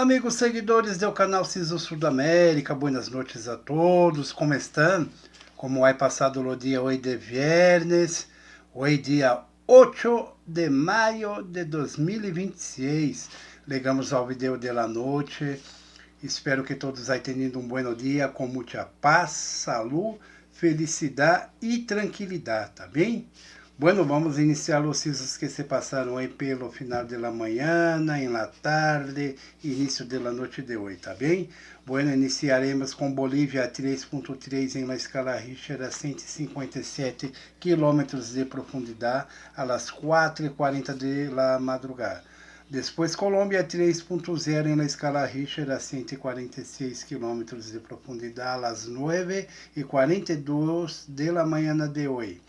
Olá, amigos seguidores do canal Ciso Sudamérica, buenas noites a todos, como estão? Como é passado o dia hoje de viernes, hoje dia 8 de maio de 2026, ligamos ao vídeo da noite, espero que todos tenham um bom dia, com muita paz, saúde, felicidade e tranquilidade, tá bem? Bueno, vamos iniciar os cisos que se passaram aí pelo final da manhã, em la tarde, início da noite de hoje, tá bem? Bueno, iniciaremos com Bolívia 3.3 em la escala Richter a 157 quilômetros de profundidade, a las 4:40 de la madrugada. Depois Colômbia 3.0 em la escala Richter a 146 quilômetros de profundidade, a las 9:42 de la manhã de hoje.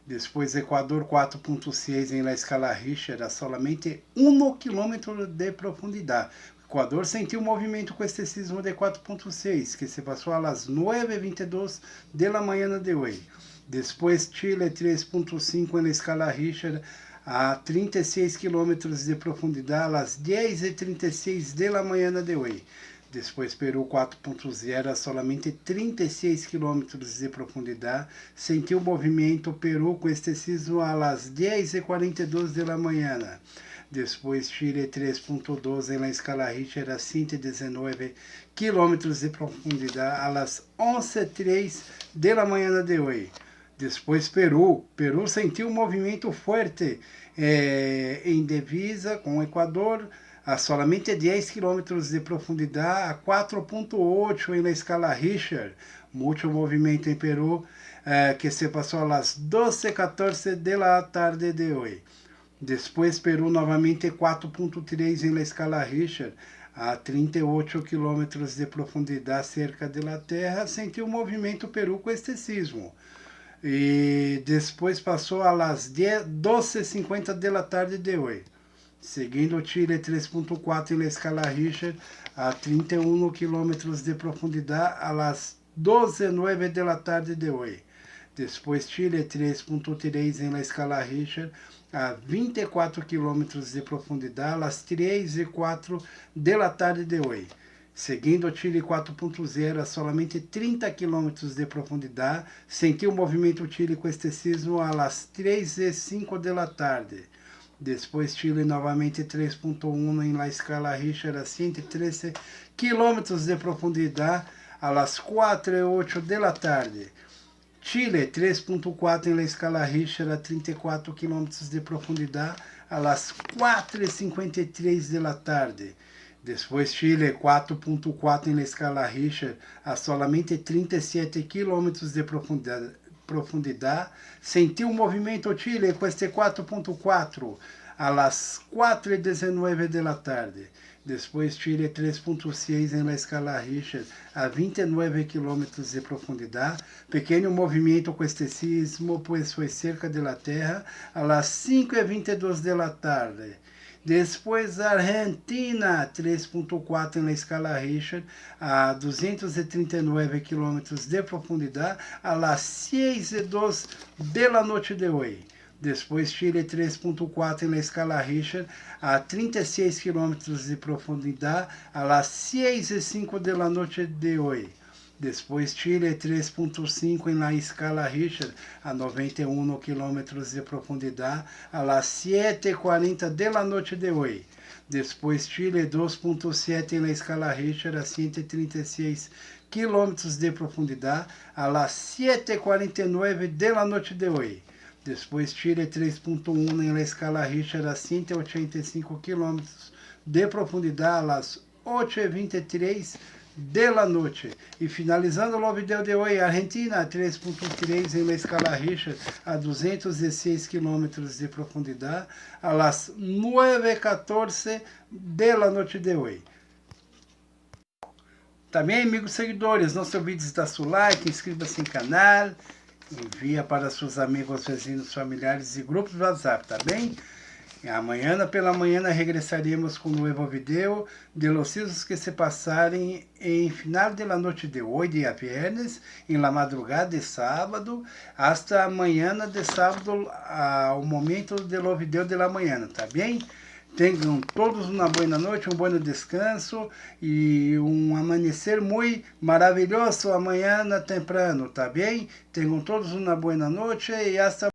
Depois Equador 4.6 em la escala Richter a solamente 1 km de profundidade. O Equador sentiu um movimento com este sismo de 4.6, que se passou a las 9:22 de la manhã de hoje. Depois Chile 3.5 em la escala Richter a 36 km de profundidade, a las 10:36 de la manhã de hoje. Depois Peru 4.0 a solamente 36 km de profundidade, sentiu o movimento Peru com este sismo a las 10:42 de la manhã. Depois Chile 3.12 em la escala Richter a 119 km de profundidade, a las 11:03 de la manhã de hoje. Depois Peru sentiu um movimento forte em divisa com o Equador, a solamente 10 km de profundidade, a 4.8 em la escala Richter, muito movimento em Peru, que se passou a las 12:14 de la tarde de hoje. Depois Peru novamente 4.3 em la escala Richter, a 38 km de profundidade cerca de la Terra, sentiu o movimento Peru com este sismo. E depois passou a las 12:50 de la tarde de hoje. Seguindo Chile 3.4 em la escala Richter a 31 km de profundidade, a las 12:09 de la tarde de hoje. Depois Chile 3.3 em la escala Richter a 24 km de profundidade, a las 3:04 de la tarde de hoje. Seguindo Chile 4.0 a solamente 30 km de profundidade, sentiu o movimento Chile com este sismo a las 3:05 de la tarde. Depois Chile novamente 3.1 em la escala Richter a 113 km de profundidade, a las 4:08 de la tarde. Chile 3.4 em la escala Richter a 34 km de profundidade, a las 4:53 de la tarde. Depois Chile 4.4 em la escala Richter a solamente 37 km de profundidade, sentiu o movimento Chile com este 4.4 a las 4:19 de la tarde. Depois Chile 3.6 em la escala Richter a 29 km de profundidade, pequeno movimento com este sismo, pois foi cerca de la Terra, a las 5:22 de la tarde. Depois Argentina 3.4 em la escala Richter a 239 km de profundidade, a las 6:02 de la noite de hoje. Depois Chile 3.4 em la escala Richter a 36 km de profundidade, a las 6:05 de la noite de hoje. Depois Chile 3.5 em la escala Richter a 91 km de profundidade, a las 7:40 de la noite de hoje. Depois Chile 2.7 em la escala Richter a 136 km de profundidade, a las 7:49 de la noite de hoje. Depois Chile 3.1 em la escala Richter a 185 km de profundidade, a las 8:23 de la noite. E finalizando o vídeo de hoje, Argentina 3.3 em la escala Richter a 206 km de profundidade, a las 9:14 de la noite de hoje. Também, amigos seguidores, nosso vídeo dá seu like, inscreva-se no canal, envia para seus amigos, vizinhos, familiares e grupos do WhatsApp, tá bem? Amanhã pela manhã regressaremos com um novo vídeo de los sismos que se passarem em final de la noite de hoje, dia viernes, em la madrugada de sábado, hasta amanhã de sábado, ao momento do vídeo de la manhã, tá bem? Tenham todos uma boa noite, um bom descanso e um amanhecer muito maravilhoso amanhã temprano, tá bem? Tenham todos uma boa noite e hasta